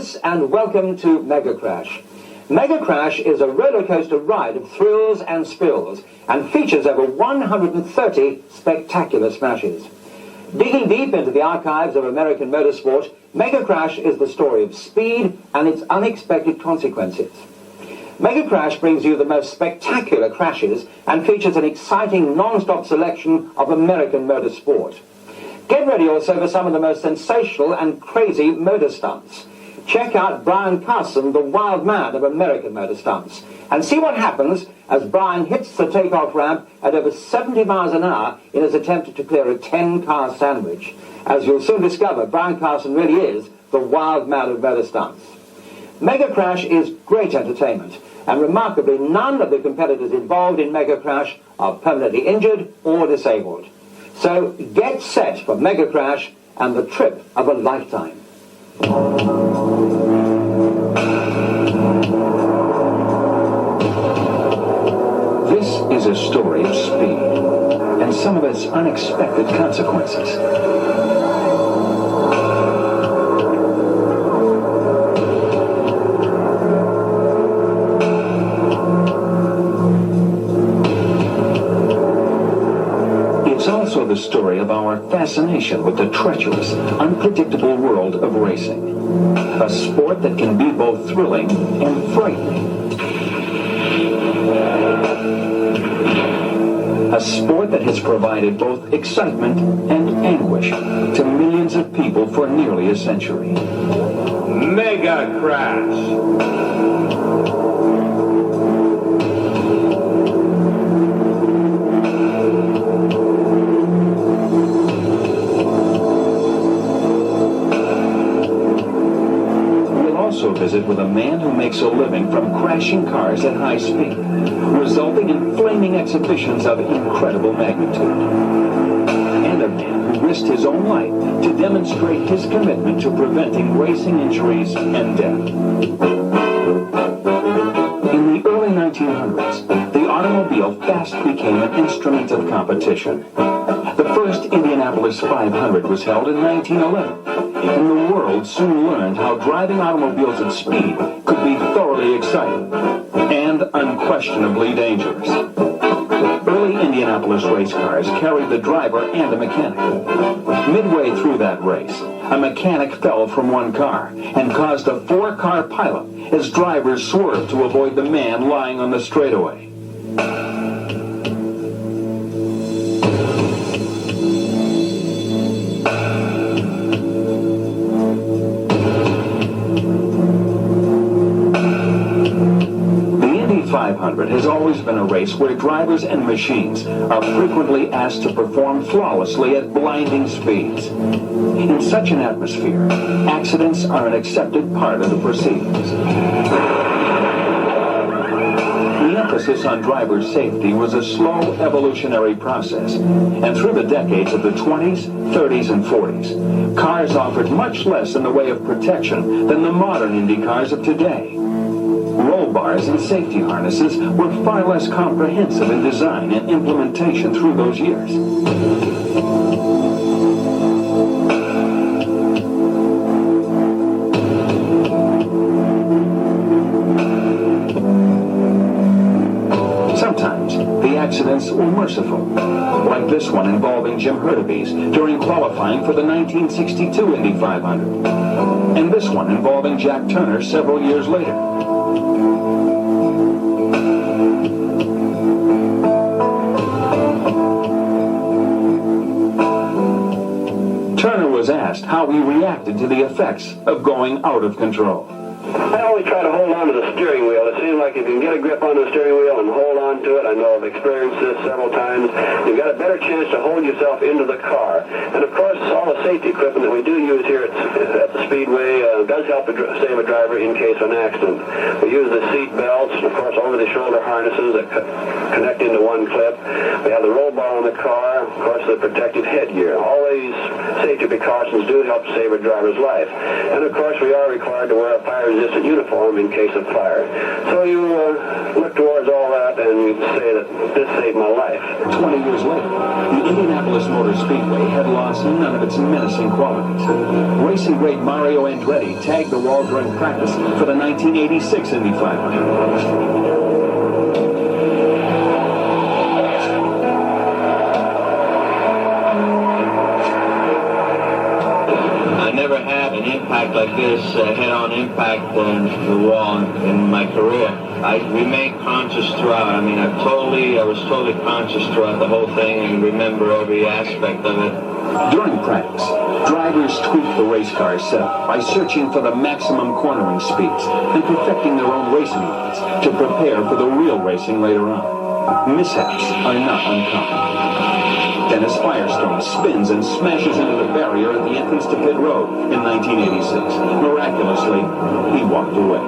Davies, and welcome to Mega Crash. Mega Crash is a roller coaster ride of thrills and spills and features over 130 spectacular smashes. Digging deep into the archives of American motorsport, Mega Crash is the story of speed and its unexpected consequences. Mega Crash brings you the most spectacular crashes and features an exciting non-stop selection of American motorsport. Get ready also for some of the most sensational and crazy motor stunts. Check out Brian Carson, the wild man of American motor stunts, and see what happens as Brian hits the takeoff ramp at over 70 miles an hour in his attempt to clear a 10-car sandwich. As you'll soon discover, Brian Carson really is the wild man of motor stunts. Mega Crash is great entertainment, and remarkably, none of the competitors involved in Mega Crash are permanently injured or disabled. So get set for Mega Crash and the trip of a lifetime. This is a story of speed and some of its unexpected consequences. It's also the story of our fascination with the treacherous, unpredictable world of racing. A sport that can be both thrilling and frightening. A sport that has provided both excitement and anguish to millions of people for nearly a century. Mega Crash! Visit with a man who makes a living from crashing cars at high speed, resulting in flaming exhibitions of incredible magnitude. And a man who risked his own life to demonstrate his commitment to preventing racing injuries and death. In the early 1900s, the automobile fast became an instrument of competition. The first Indianapolis 500 was held in 1911, and the world soon learned how driving automobiles at speed could be thoroughly exciting and unquestionably dangerous. Early Indianapolis race cars carried the driver and a mechanic. Midway through that race, a mechanic fell from one car and caused a four-car pileup as drivers swerved to avoid the man lying on the straightaway. Has always been a race where drivers and machines are frequently asked to perform flawlessly at blinding speeds. In such an atmosphere, accidents are an accepted part of the proceedings. The emphasis on driver safety was a slow evolutionary process, and through the decades of the 20s, 30s, and 40s, cars offered much less in the way of protection than the modern Indy cars of today. Roll bars and safety harnesses were far less comprehensive in design and implementation through those years. Sometimes the accidents were merciful, like this one involving Jim Hurtubise during qualifying for the 1962 Indy 500, and this one involving Jack Turner several years later. Turner was asked how he reacted to the effects of going out of control. I always try to hold on to the steering wheel. It seems like if you can get a grip on the steering wheel and hold on to it, I know I've experienced this several times, you've got a better chance to hold yourself into the car. And of course, all the safety equipment that we do use here at the Speedway does help to save a driver in case of an accident. We use the seat belts, of course, over-the-shoulder harnesses that connect into one clip. We have the roll bar on the car, of course, the protective headgear. All these safety precautions do help to save a driver's life. And of course, we are required to wear a fire-resistant uniform in case of fire. So you look towards all that and you to say that this saved my life. 20 years later, the Indianapolis Motor Speedway had lost none of its menacing qualities. Racing great Mario Andretti tagged the wall during practice for the 1986 Indy 500. Impact like this, head-on impact on the wall in my career. I remained conscious throughout. I mean, I was totally conscious throughout the whole thing and remember every aspect of it. During practice, drivers tweak the race car setup by searching for the maximum cornering speeds and perfecting their own racing lines to prepare for the real racing later on. Mishaps are not uncommon. Dennis Firestone spins and smashes into the barrier at the entrance to pit road in 1986. Miraculously, he walked away.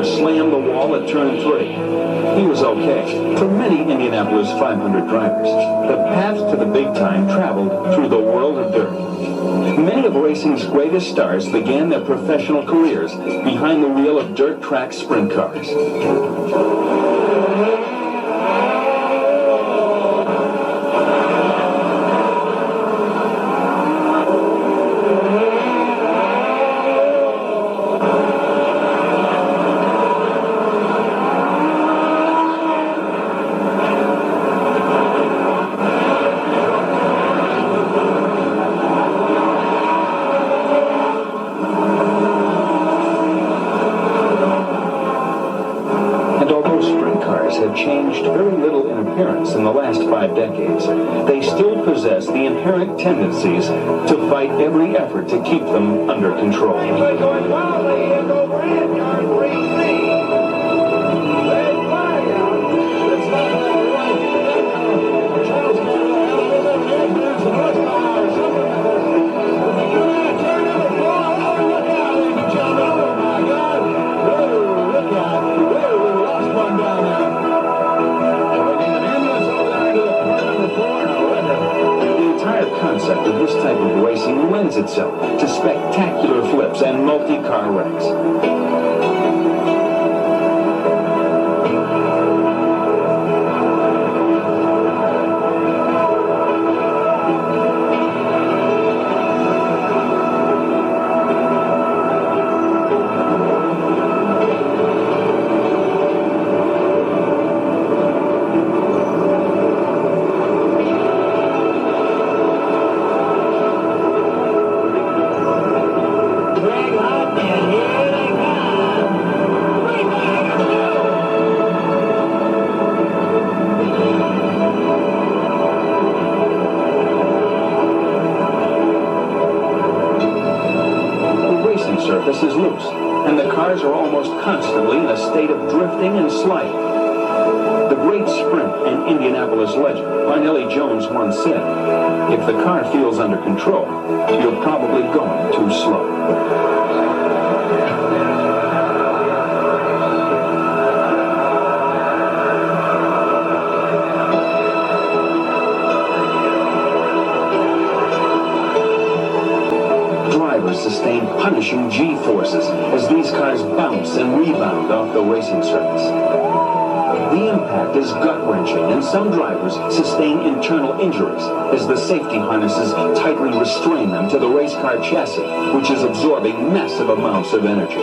Slammed the wall at turn 3. He was okay. For many Indianapolis 500 drivers, the path to the big time traveled through the world of dirt. Many of racing's greatest stars began their professional careers behind the wheel of dirt track sprint cars. Have changed very little in appearance in the last 5 decades, they still possess the inherent tendencies to fight every effort to keep them under control. Concept of this type of racing lends itself to spectacular flips and multi-car wrecks. Surface is loose, and the cars are almost constantly in a state of drifting and sliding. The great sprint and Indianapolis legend, Barnelli Jones, once said, "If the car feels under control, you're probably going too slow." Sustain punishing G-forces as these cars bounce and rebound off the racing surface. The impact is gut-wrenching, and some drivers sustain internal injuries as the safety harnesses tightly restrain them to the race car chassis, which is absorbing massive amounts of energy.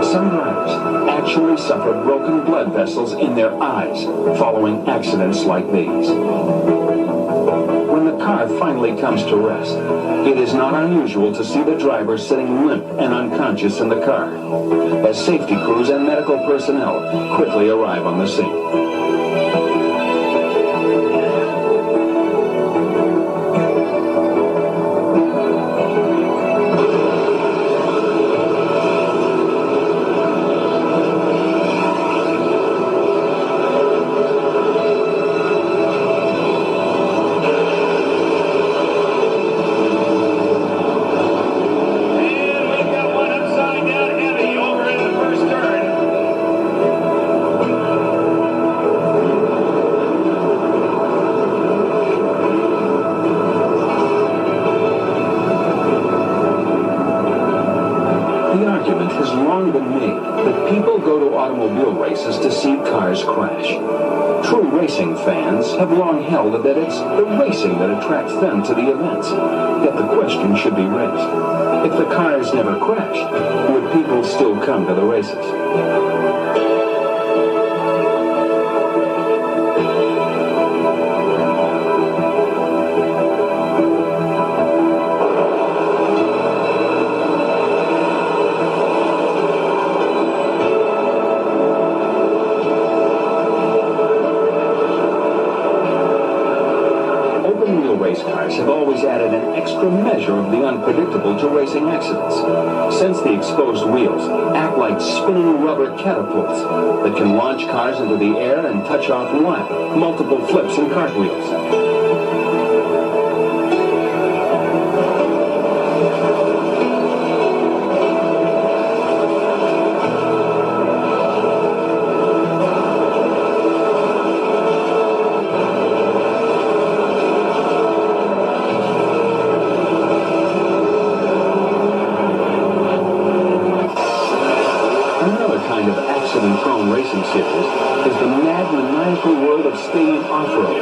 Some drivers actually suffer broken blood vessels in their eyes following accidents like these. When the car finally comes to rest, it is not unusual to see the driver sitting limp and unconscious in the car, as safety crews and medical personnel quickly arrive on the scene. The argument has long been made that people go to automobile races to see cars crash. True racing fans have long held that it's the racing that attracts them to the events. Yet the question should be raised. If the cars never crashed, would people still come to the races? Race cars have always added an extra measure of the unpredictable to racing accidents, since the exposed wheels act like spinning rubber catapults that can launch cars into the air and touch off multiple flips and cartwheels. Accident-prone racing series is the mad, maniacal world of stadium off-road.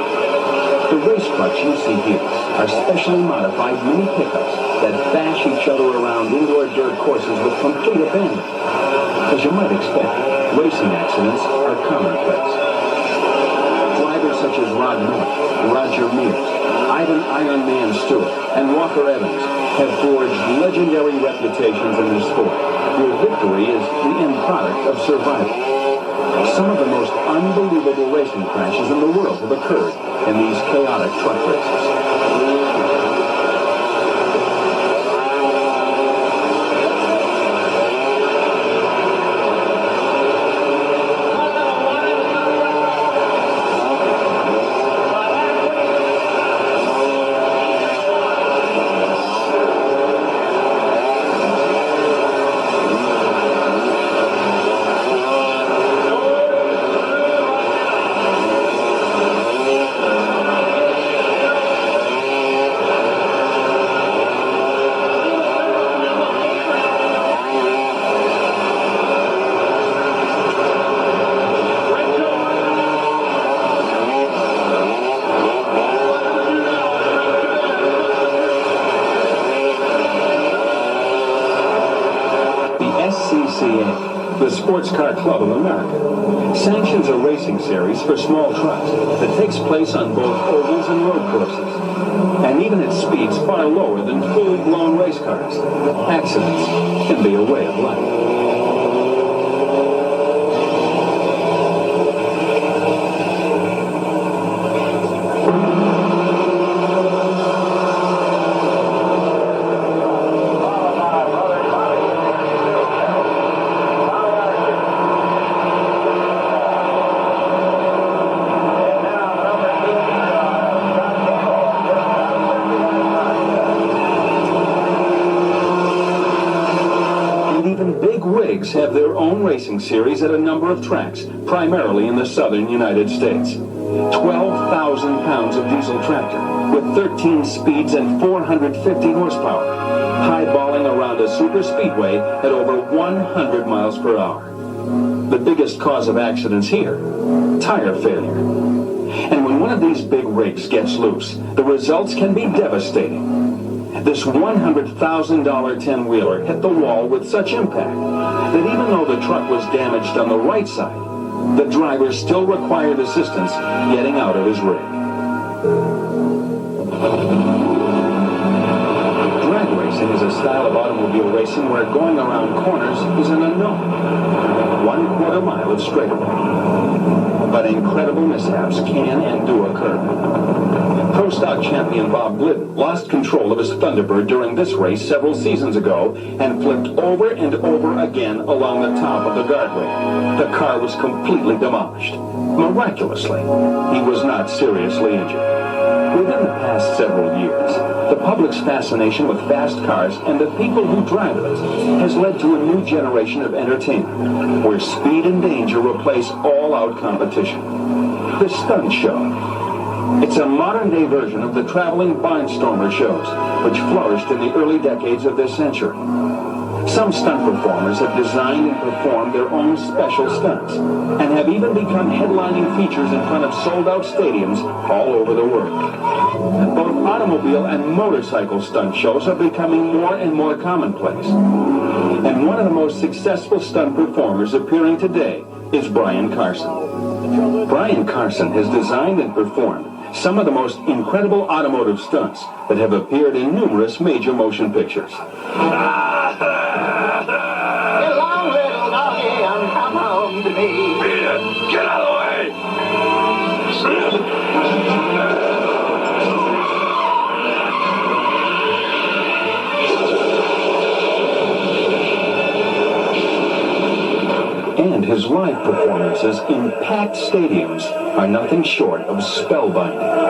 The race trucks you see here are specially modified mini pickups that bash each other around indoor dirt courses with complete abandon. As you might expect, racing accidents are commonplace. Drivers such as Rod North, Roger Mears, Ivan Iron Man Stewart, and Walker Evans have forged legendary reputations in this sport, where victory is the end product of survival. Some of the most unbelievable racing crashes in the world have occurred in these chaotic truck races. The Sports Car Club of America sanctions a racing series for small trucks that takes place on both ovals and road courses, and even at speeds far lower than full-blown race cars. Accidents can be a way of life. Have their own racing series at a number of tracks, primarily in the southern United States. 12,000 pounds of diesel tractor with 13 speeds and 450 horsepower, highballing around a super speedway at over 100 miles per hour. The biggest cause of accidents here, tire failure. And when one of these big rigs gets loose, the results can be devastating. This $100,000 10-wheeler hit the wall with such impact that even though the truck was damaged on the right side, the driver still required assistance getting out of his rig. Drag racing is a style of automobile racing where going around corners is an unknown. 1/4 mile of straightaway. But incredible mishaps can and do occur. Pro Stock champion Bob Glidden lost control of his Thunderbird during this race several seasons ago and flipped over and over again along the top of the guardrail. The car was completely demolished. Miraculously, he was not seriously injured. Within the past several years, the public's fascination with fast cars and the people who drive them has led to a new generation of entertainment, where speed and danger replace all-out competition. The Stunt Show. It's a modern-day version of the traveling barnstormer shows, which flourished in the early decades of this century. Some stunt performers have designed and performed their own special stunts and have even become headlining features in front of sold-out stadiums all over the world. Both automobile and motorcycle stunt shows are becoming more and more commonplace. And one of the most successful stunt performers appearing today is Brian Carson. Brian Carson has designed and performed some of the most incredible automotive stunts that have appeared in numerous major motion pictures. Get along, little doggy, and come home to me. Peter, get out of the way! And his live performances in packed stadiums are nothing short of spellbinding.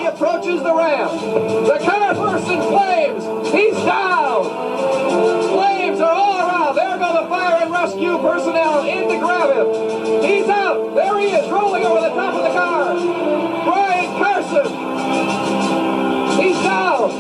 Approaches the ramp. The car bursts in flames. He's down. Flames are all around. There go the fire and rescue personnel in to grab him. He's out. There he is, rolling over the top of the car. Brian Carson. He's down.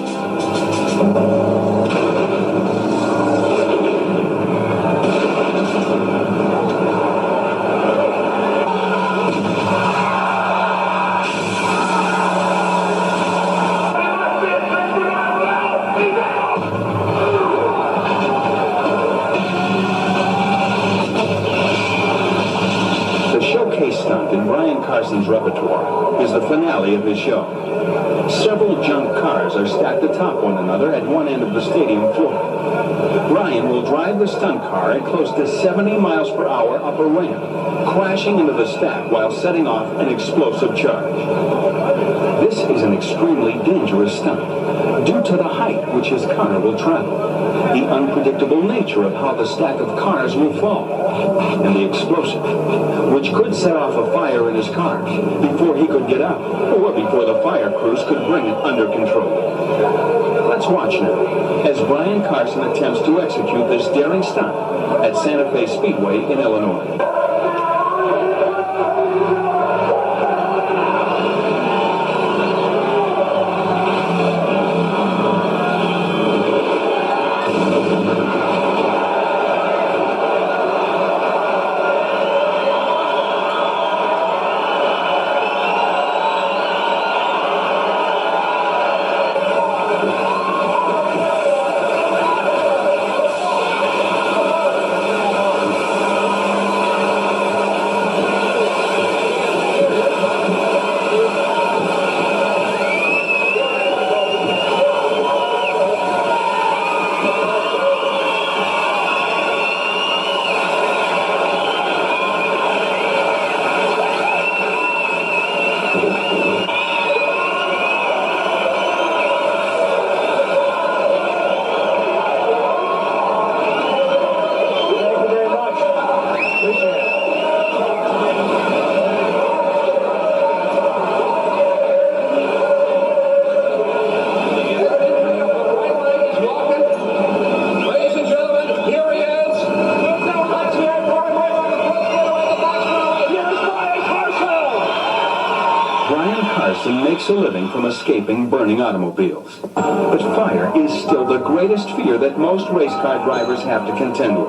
Stunt in Brian Carson's repertoire is the finale of his show. Several junk cars are stacked atop one another at one end of the stadium floor. Brian will drive the stunt car at close to 70 miles per hour up a ramp, crashing into the stack while setting off an explosive charge. This is an extremely dangerous stunt due to the height which his car will travel, the unpredictable nature of how the stack of cars will fall, and the explosive, which could set off a fire in his car before he could get out, or before the fire crews could bring it under control. Let's watch now as Brian Carson attempts to execute this daring stunt at Santa Fe Speedway in Illinois. Appreciate it. Harrison makes a living from escaping burning automobiles. But fire is still the greatest fear that most race car drivers have to contend with.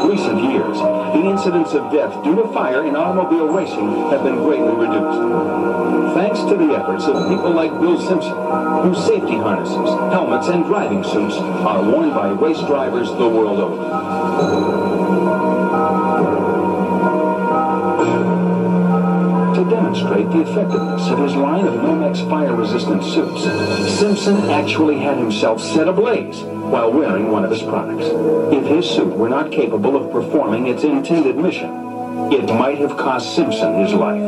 Recent years, the incidents of death due to fire in automobile racing have been greatly reduced. Thanks to the efforts of people like Bill Simpson, whose safety harnesses, helmets, and driving suits are worn by race drivers the world over. To demonstrate the effectiveness of his line of Nomex fire-resistant suits, Simpson actually had himself set ablaze while wearing one of his products. If his suit were not capable of performing its intended mission, it might have cost Simpson his life.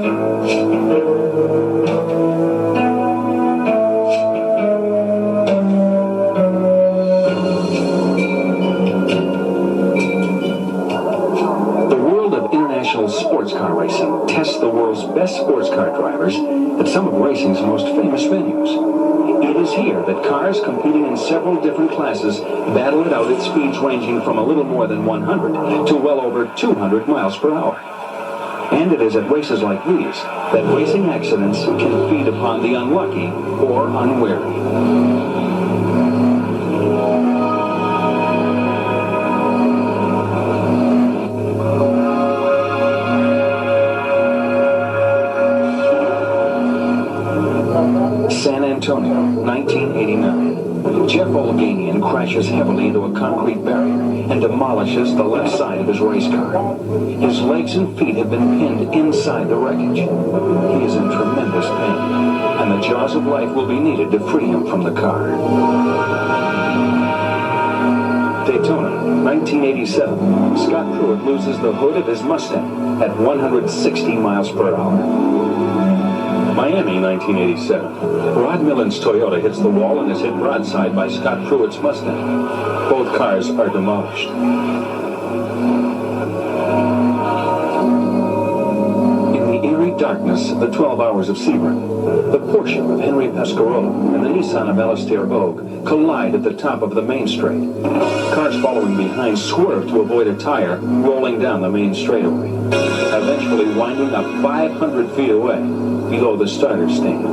Sports car racing tests the world's best sports car drivers at some of racing's most famous venues. It is here that cars competing in several different classes battle it out at speeds ranging from a little more than 100 to well over 200 miles per hour. And it is at races like these that racing accidents can feed upon the unlucky or unwary. San Antonio, 1989. Jeff Olganian crashes heavily into a concrete barrier and demolishes the left side of his race car. His legs and feet have been pinned inside the wreckage. He is in tremendous pain, and the jaws of life will be needed to free him from the car. Daytona, 1987. Scott Pruitt loses the hood of his Mustang at 160 miles per hour. Miami, 1987. Rod Millen's Toyota hits the wall and is hit broadside by Scott Pruitt's Mustang. Both cars are demolished. In the eerie darkness of the 12 hours of Sebring, the Porsche of Henry Pescarolo and the Nissan of Alastair Ogg collide at the top of the main straight. Cars following behind swerve to avoid a tire rolling down the main straightaway, eventually winding up 500 feet away below the starter's stand.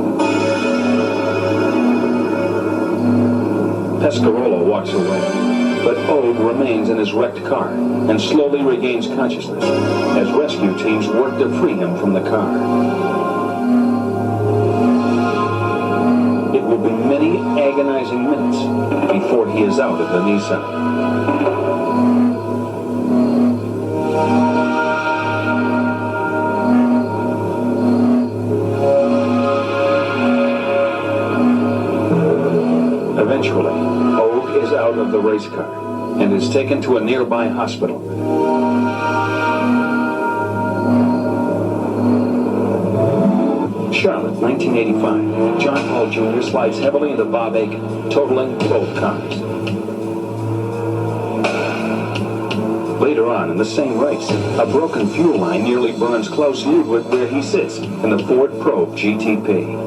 Pescarolo walks away, but Ogg remains in his wrecked car and slowly regains consciousness as rescue teams work to free him from the car. It will be many agonizing minutes before he is out of the Nissan. Eventually, Ogg is out of the race car and is taken to a nearby hospital. Charlotte, 1985. John Paul Jr. slides heavily into Bob Aiken, totaling both cars. Later on in the same race, a broken fuel line nearly burns Klaus Ludwig where he sits in the Ford Probe GTP.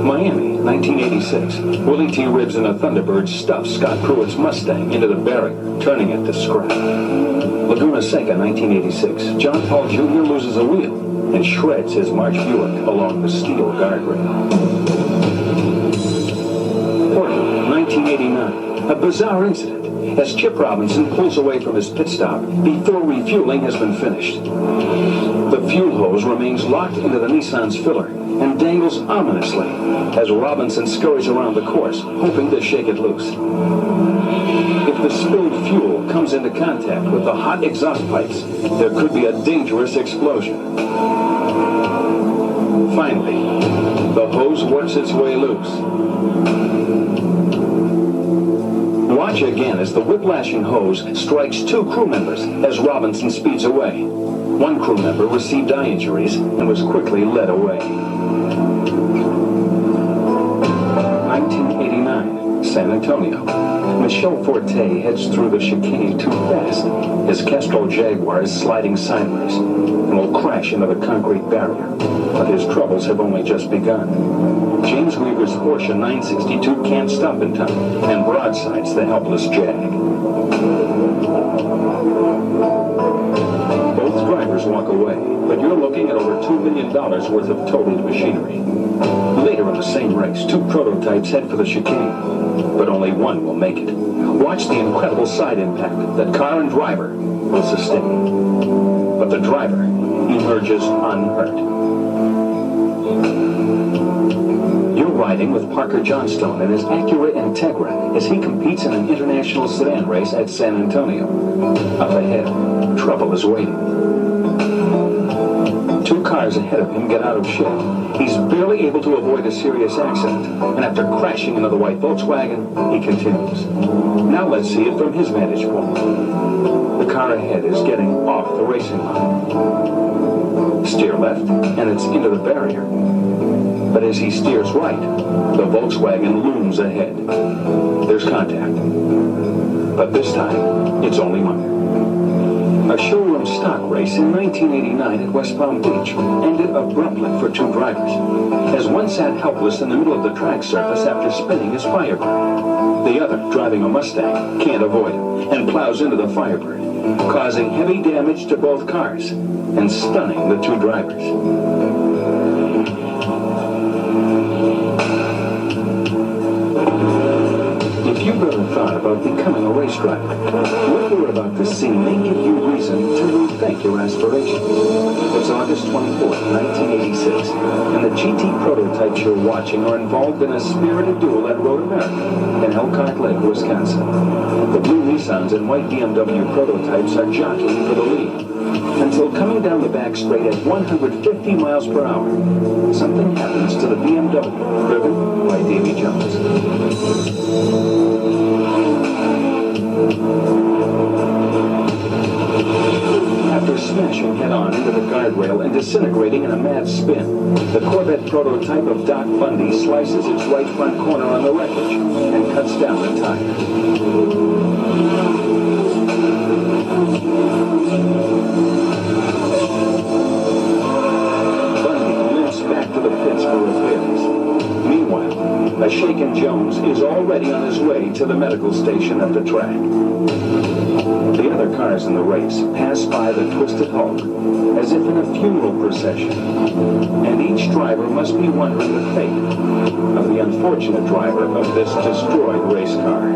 Miami, 1986. Willie T. Ribbs in a Thunderbird stuffs Scott Pruitt's Mustang into the barrier, turning it to scrap. Laguna Seca, 1986. John Paul Jr. loses a wheel and shreds his March Buick along the steel guardrail. Portland, 1989. A bizarre incident as Chip Robinson pulls away from his pit stop before refueling has been finished. The fuel hose remains locked into the Nissan's filler and dangles ominously as Robinson scurries around the course, hoping to shake it loose. If the spilled fuel comes into contact with the hot exhaust pipes, there could be a dangerous explosion. Finally, the hose works its way loose. Watch again as the whiplashing hose strikes two crew members as Robinson speeds away. One crew member received eye injuries and was quickly led away. 1989, San Antonio. Michel Forte heads through the chicane too fast. His Kestrel Jaguar is sliding sideways and will crash into the concrete barrier. But his troubles have only just begun. James Weaver's Porsche 962 can't stop in time and broadsides the helpless Jag. drivers walk away, but you're looking at over $2 million worth of totaled machinery. Later in the same race, 2 prototypes head for the chicane, but only one will make it. Watch the incredible side impact that car and driver will sustain. But the driver emerges unhurt. You're riding with Parker Johnstone in his Acura Integra as he competes in an international sedan race at San Antonio. Up ahead, trouble is waiting. 2 cars ahead of him get out of shape. He's barely able to avoid a serious accident, and after crashing into the white Volkswagen, he continues. Now let's see it from his vantage point. The car ahead is getting off the racing line. Steer left, and it's into the barrier. But as he steers right, the Volkswagen looms ahead. There's contact. But this time, it's only minor. A showroom stock race in 1989 at West Palm Beach ended abruptly for 2 drivers, as one sat helpless in the middle of the track surface after spinning his Firebird. The other, driving a Mustang, can't avoid him and plows into the Firebird, causing heavy damage to both cars and stunning the 2 drivers. If you've ever thought about becoming a race driver, what you're about to see may give you reason to rethink your aspirations. It's August 24th, 1986, and the GT prototypes you're watching are involved in a spirited duel at Road America in Elkhart Lake, Wisconsin. The blue Nissans and white BMW prototypes are jockeying for the lead, until coming down the back straight at 150 miles per hour, something happens to the BMW, driven by Davy Jones. After smashing head-on into the guardrail and disintegrating in a mad spin, the Corvette prototype of Doc Bundy slices its right front corner on the wreckage and cuts down the tire. Bundy limps back to the pits for repairs. Meanwhile, a shaken Jones is already on his way to the medical station at the track. The other cars in the race pass by the twisted Hulk as if in a funeral procession, and each driver must be wondering the fate of the unfortunate driver of this destroyed race car.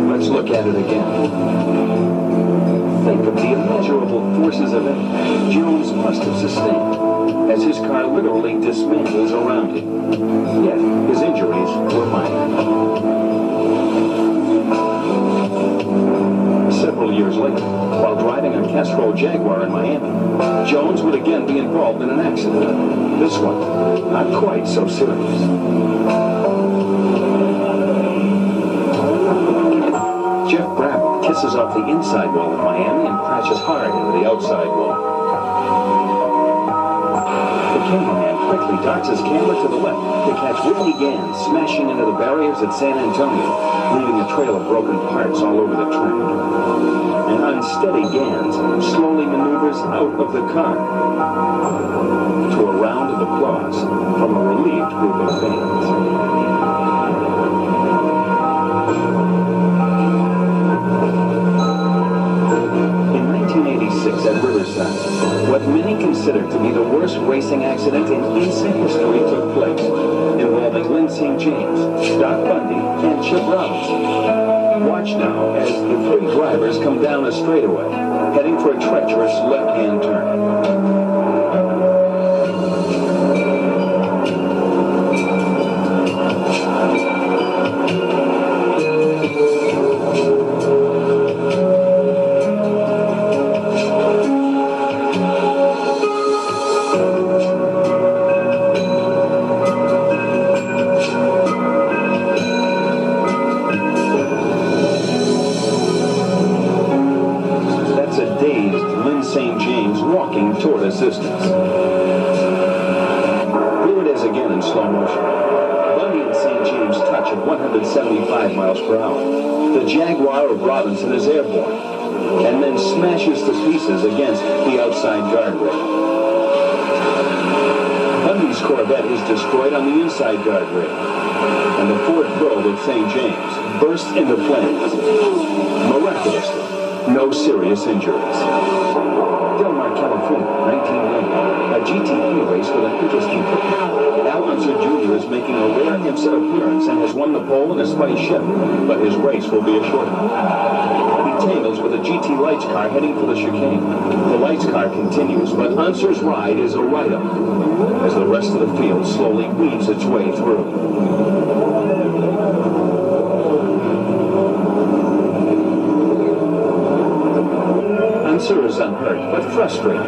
Let's look at it again. Think of the immeasurable forces of impact Jones must have sustained as his car literally dismantles around him. Yet, his injuries were minor. Several years later, while driving a Castrol Jaguar in Miami, Jones would again be involved in an accident. This one, not quite so serious. Jeff Brabham kisses off the inside wall of Miami and crashes hard into the outside wall. The cameraman quickly darts his camera to the left to catch Whitney Gans smashing into the barriers at San Antonio, leaving a trail of broken parts all over the track. An unsteady Gans slowly maneuvers out of the car to a round of applause from a relieved group of fans. At Riverside, what many consider to be the worst racing accident in instant history took place, involving Lynn St. James, Doc Bundy, and Chip Roberts. Watch now as the 3 drivers come down a straightaway, heading for a treacherous left-hand turn. Toward assistance. Here it is again in slow motion. Bundy and St. James touch at 175 miles per hour. The Jaguar of Robinson is airborne and then smashes to pieces against the outside guardrail. Bundy's Corvette is destroyed on the inside guardrail. and the Ford Bull of St. James burst into flames. Miraculously, no serious injuries. Del Mar, California, 1990. A GT3 race with an interesting picture. Al Unser Jr. is making a rare IMSA appearance and has won the pole in a Spuddy Chevy, but his race will be a short one. He tangles with a GT Lights car heading for the chicane. The Lights car continues, but Unser's ride is a write-up as the rest of the field slowly weaves its way through. Unser is unhurt, but frustrated.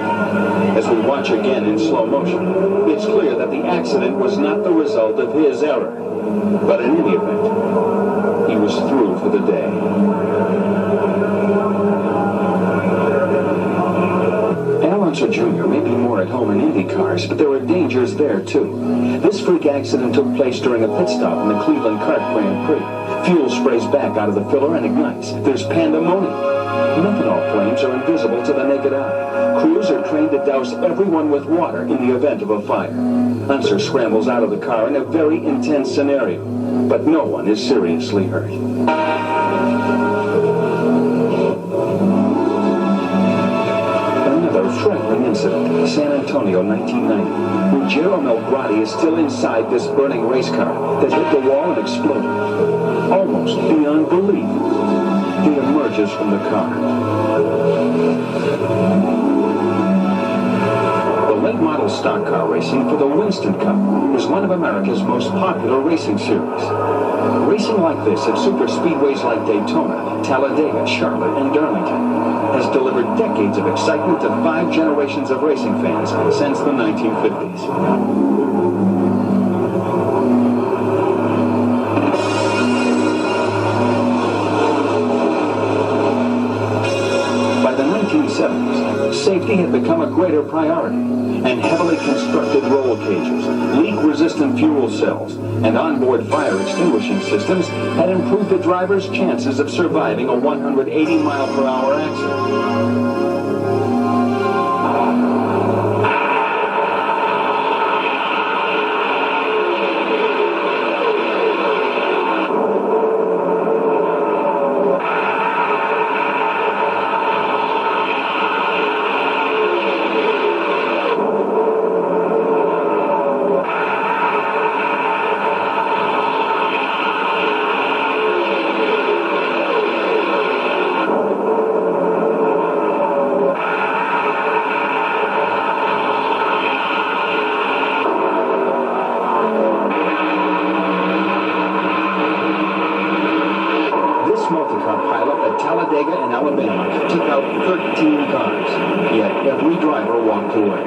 As we watch again in slow motion, it's clear that the accident was not the result of his error. But in any event, he was through for the day. Al Unser Jr. may be more at home in Indy cars, but there are dangers there too. This freak accident took place during a pit stop in the Cleveland Kart Grand Prix. Fuel sprays back out of the filler and ignites. There's pandemonium. Methanol flames are invisible to the naked eye. Crews are trained to douse everyone with water in the event of a fire. Unser scrambles out of the car in a very intense scenario, but no one is seriously hurt. Another frightening incident, San Antonio, 1990. Ruggero Melgrati is still inside this burning race car that hit the wall and exploded. Almost beyond belief. He emerges from the car. The late model stock car racing for the Winston Cup is one of America's most popular racing series. Racing like this at super speedways like Daytona, Talladega, Charlotte, and Darlington has delivered decades of excitement to 5 generations of racing fans since the 1950s. Safety had become a greater priority, and heavily constructed roll cages, leak-resistant fuel cells, and onboard fire extinguishing systems had improved the driver's chances of surviving a 180-mile-per-hour accident. Talladega in Alabama took out 13 cars, yet every driver walked away.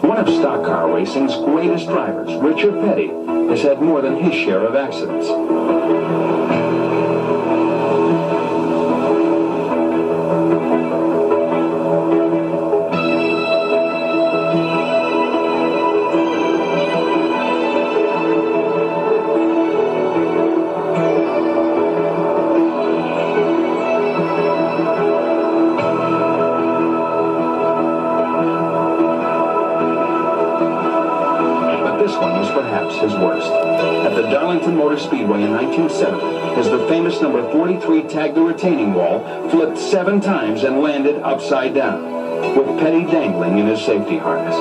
One of stock car racing's greatest drivers, Richard Petty, has had more than his share of accidents. This one was perhaps his worst. At the Darlington Motor Speedway in 1970, as the famous number 43 tagged the retaining wall, flipped 7 times and landed upside down, with Petty dangling in his safety harness.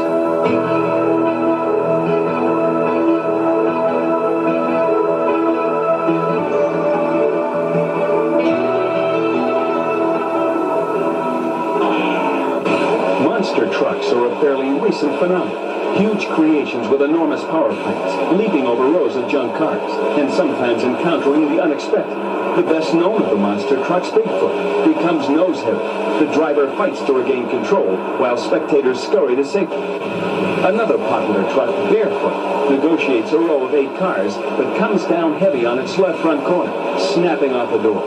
recent phenomena. Huge creations with enormous power plants, leaping over rows of junk cars, and sometimes encountering the unexpected. The best known of the monster trucks, Bigfoot, becomes nose heavy. The driver fights to regain control, while spectators scurry to safety. Another popular truck, Barefoot, negotiates a row of 8 cars, but comes down heavy on its left front corner, snapping off the door.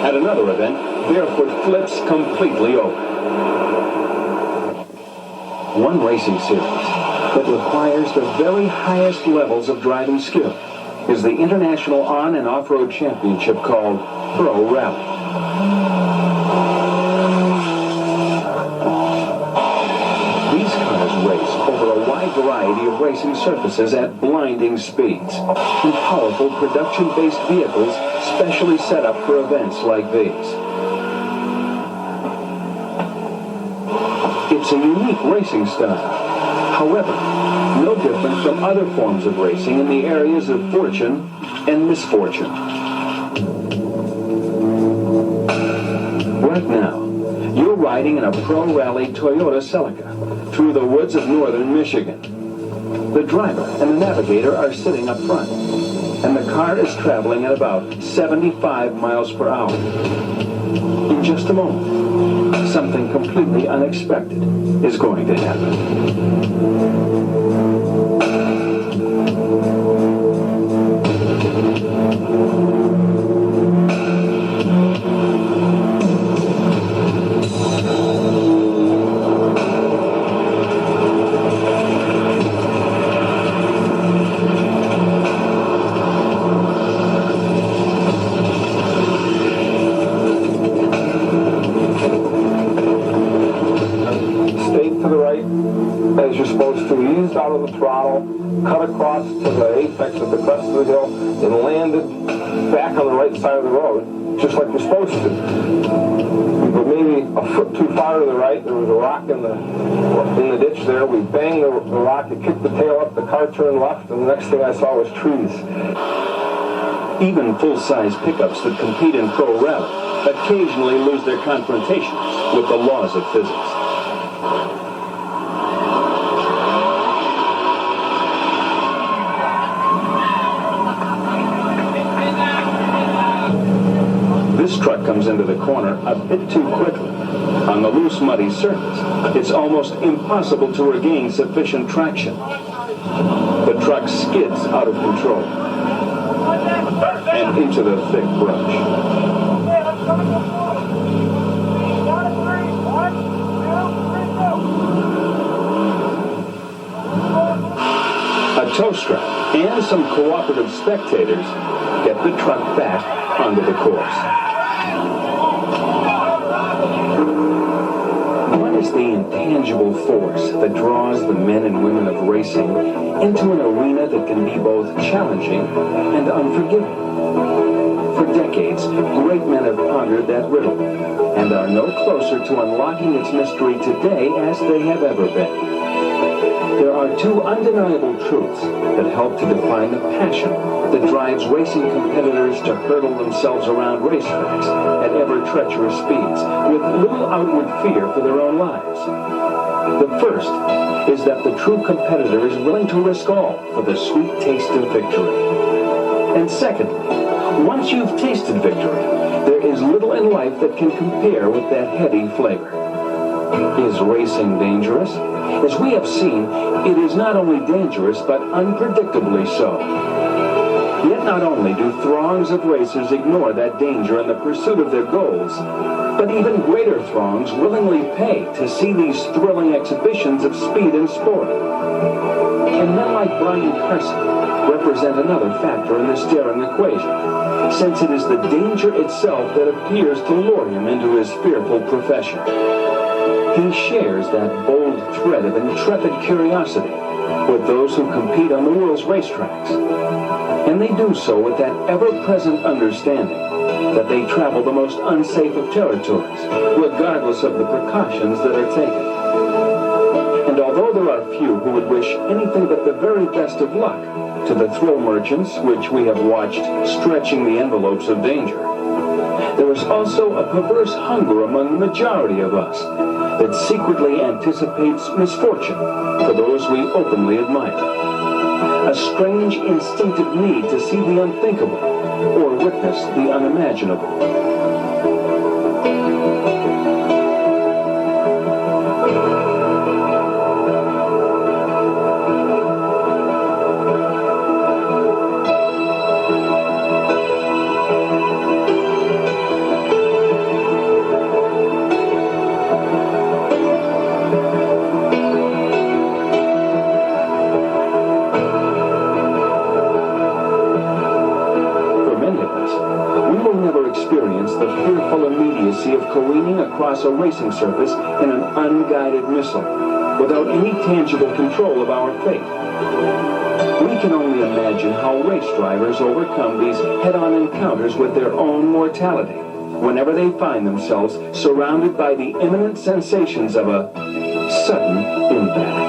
At another event, Barefoot flips completely over. One racing series that requires the very highest levels of driving skill is the International On- and Off-Road Championship called Pro Rally. These cars race over a wide variety of racing surfaces at blinding speeds in powerful production-based vehicles specially set up for events like these. It's a unique racing style. However, no different from other forms of racing in the areas of fortune and misfortune. Right now, you're riding in a Pro Rally Toyota Celica through the woods of northern Michigan. The driver and the navigator are sitting up front, and the car is traveling at about 75 miles per hour. In just a moment, something completely unexpected is going to happen. As you're supposed to, eased out of the throttle, cut across to the apex of the crest of the hill, and landed back on the right side of the road, just like you're supposed to. But maybe a foot too far to the right, there was a rock in the ditch there. We banged the rock, it kicked the tail up, the car turned left, and the next thing I saw was trees. Even full-size pickups that compete in Pro Rally occasionally lose their confrontations with the laws of physics. This truck comes into the corner a bit too quickly. On the loose, muddy surface, it's almost impossible to regain sufficient traction. The truck skids out of control and into the thick brush. A tow strap and some cooperative spectators get the truck back onto the course. What is the intangible force that draws the men and women of racing into an arena that can be both challenging and unforgiving? For decades, great men have pondered that riddle and are no closer to unlocking its mystery today as they have ever been. There are two undeniable truths that help to define the passion that drives racing competitors to hurtle themselves around racetracks at ever-treacherous speeds with little outward fear for their own lives. The first is that the true competitor is willing to risk all for the sweet taste of victory. And secondly, once you've tasted victory, there is little in life that can compare with that heady flavor. Is racing dangerous? As we have seen, it is not only dangerous, but unpredictably so. Yet not only do throngs of racers ignore that danger in the pursuit of their goals, but even greater throngs willingly pay to see these thrilling exhibitions of speed and sport. And men like Brian Carson represent another factor in this daring equation, since it is the danger itself that appears to lure him into his fearful profession. He shares that bold thread of intrepid curiosity with those who compete on the world's racetracks. And they do so with that ever-present understanding that they travel the most unsafe of territories, regardless of the precautions that are taken. And although there are few who would wish anything but the very best of luck to the thrill merchants which we have watched stretching the envelopes of danger, there is also a perverse hunger among the majority of us that secretly anticipates misfortune for those we openly admire. A strange instinctive need to see the unthinkable or witness the unimaginable. Experience the fearful immediacy of careening across a racing surface in an unguided missile, without any tangible control of our fate. We can only imagine how race drivers overcome these head-on encounters with their own mortality, whenever they find themselves surrounded by the imminent sensations of a sudden impact.